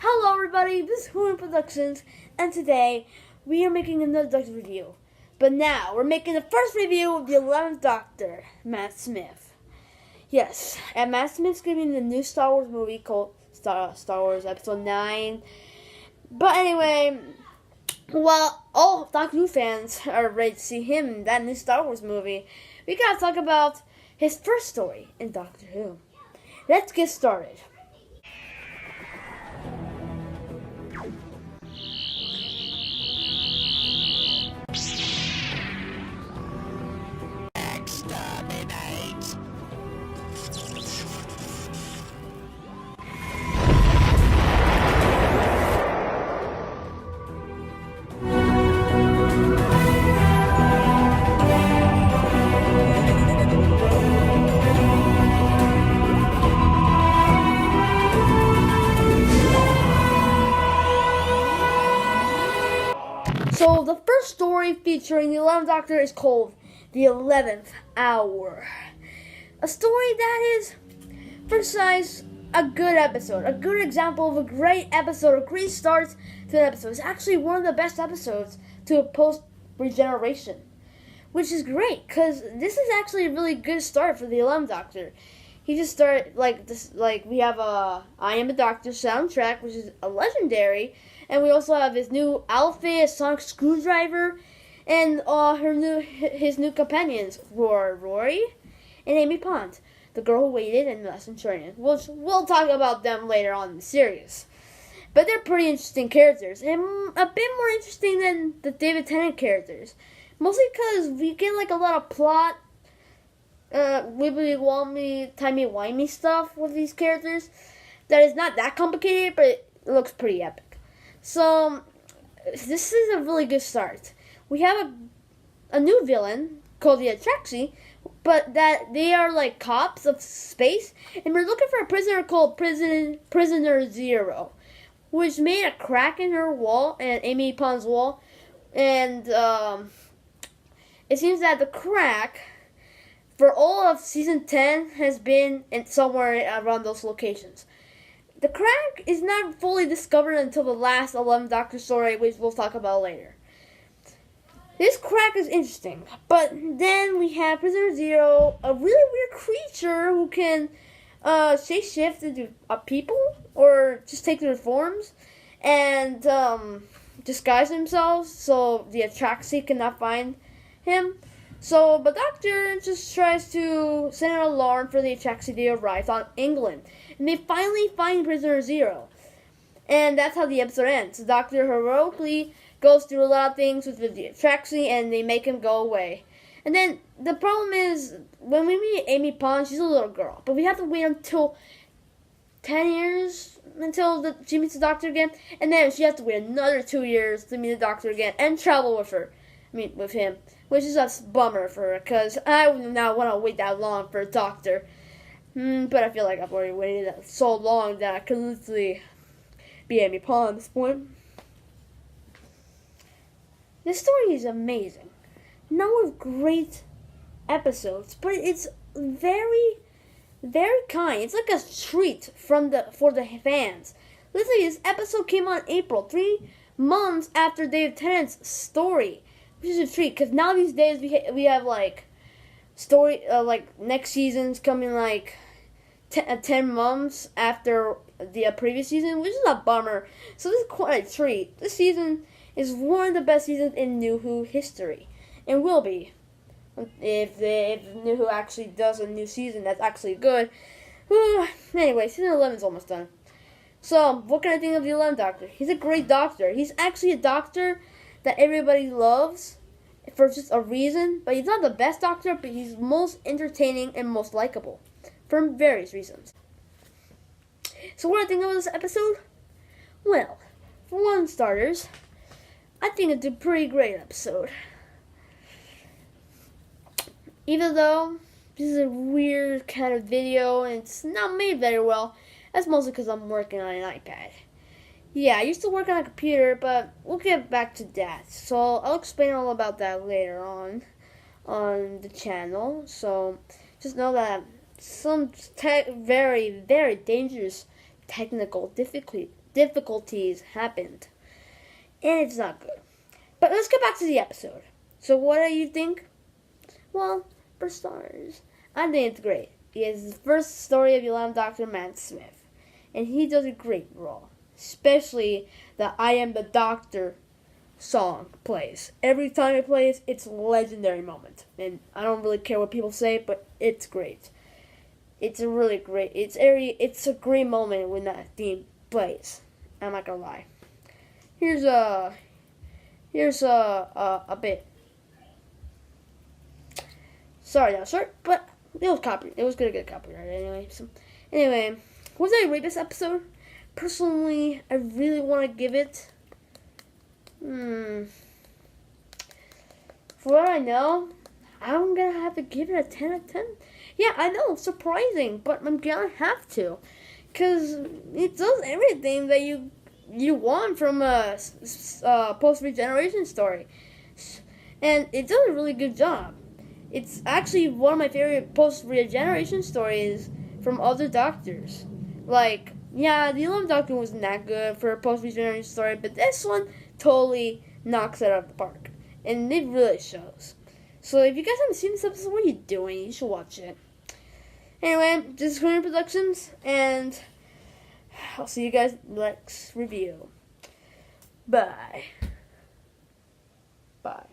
Hello everybody, this is Human Productions, and today we are making another Doctor review. But now, we're making the first review of the 11th Doctor, Matt Smith. Yes, and Matt Smith's giving the new Star Wars movie called Star Wars Episode 9. But anyway, while all Doctor Who fans are ready to see him in that new Star Wars movie, we gotta talk about his first story in Doctor Who. Let's get started. So the first story featuring the 11th Doctor is called The 11th Hour. A story that is, for size, a good episode. A good example of a great episode, a great start to an episode. It's actually one of the best episodes to a post-regeneration. Which is great, because this is actually a really good start for the 11th Doctor. He just started, we have a I Am a Doctor soundtrack, which is a legendary. And we also have his new outfit, a sonic screwdriver, and his new companions, Rory and Amy Pond, the girl who waited and lesson training. We'll talk about them later on in the series. But they're pretty interesting characters, and a bit more interesting than the David Tennant characters. Mostly because we get a lot of plot, wibbly-wobbly, timey-wimey stuff with these characters that is not that complicated, but it looks pretty epic. So, this is a really good start. We have a new villain called the Atraxi, but that they are like cops of space, and we're looking for a prisoner called Prisoner Zero, which made a crack in her wall, and Amy Pond's wall, and it seems that the crack for all of season 10 has been somewhere around those locations. The crack is not fully discovered until the last 11th Doctor story, which we'll talk about later. This crack is interesting, but then we have Prisoner Zero, a really weird creature who can shape-shift into people, or just take their forms, and disguise themselves so the Atraxi cannot find him. So the Doctor just tries to send an alarm for the Atraxi to arrive on England. And they finally find Prisoner Zero. And that's how the episode ends. The Doctor heroically goes through a lot of things with the Atraxi, and they make him go away. And then the problem is, when we meet Amy Pond, she's a little girl. But we have to wait until 10 years until she meets the Doctor again. And then she has to wait another 2 years to meet the Doctor again and travel with him. Which is a bummer for her, because I would not want to wait that long for a Doctor. But I feel like I've already waited so long that I could literally be Amy Pond at this point. This story is amazing. Not with great episodes, but it's very, very kind. It's like a treat for the fans. Literally, this episode came out in April, 3 months after David Tennant's story. Which is a treat, because now these days we have story next season's coming 10 months after the previous season, which is a bummer. So this is quite a treat. This season is one of the best seasons in New Who history, and will be if New Who actually does a new season that's actually good. Anyway, season 11 is almost done. So what can I think of the 11th Doctor? He's a great Doctor. He's actually a Doctor that everybody loves for just a reason, but he's not the best Doctor, but he's most entertaining and most likable for various reasons. So what do I think of this episode? Well, for one starters, I think it's a pretty great episode. Even though this is a weird kind of video and it's not made very well, that's mostly because I'm working on an iPad. Yeah, I used to work on a computer, but we'll get back to that. So I'll explain all about that later on the channel. So just know that some very, very dangerous technical difficulties happened. And it's not good. But let's get back to the episode. So what do you think? Well, for starters, I think it's great. It's the first story of 11th Doctor Matt Smith. And he does a great role. Especially the I Am the Doctor song plays. Every time it plays, it's a legendary moment. And I don't really care what people say, but it's great. It's a really great, it's a great moment when that theme plays. I'm not gonna lie. Here's a bit. Sorry, not short, but it was copy. It was gonna get copyrighted anyway. So, anyway, what did I rate this episode? Personally, I really want to give it. For what I know, I'm gonna have to give it a 10 out of 10. Yeah, I know, surprising, but I'm gonna have to, cause it does everything that you want from a post-regeneration story, and it does a really good job. It's actually one of my favorite post-regeneration stories from other Doctors. Like, yeah, the 11th Doctor wasn't that good for a post-regeneration story, but this one totally knocks it out of the park, and it really shows. So if you guys haven't seen this episode, what are you doing? You should watch it. Anyway, this is Korean Productions, and I'll see you guys next review. Bye. Bye.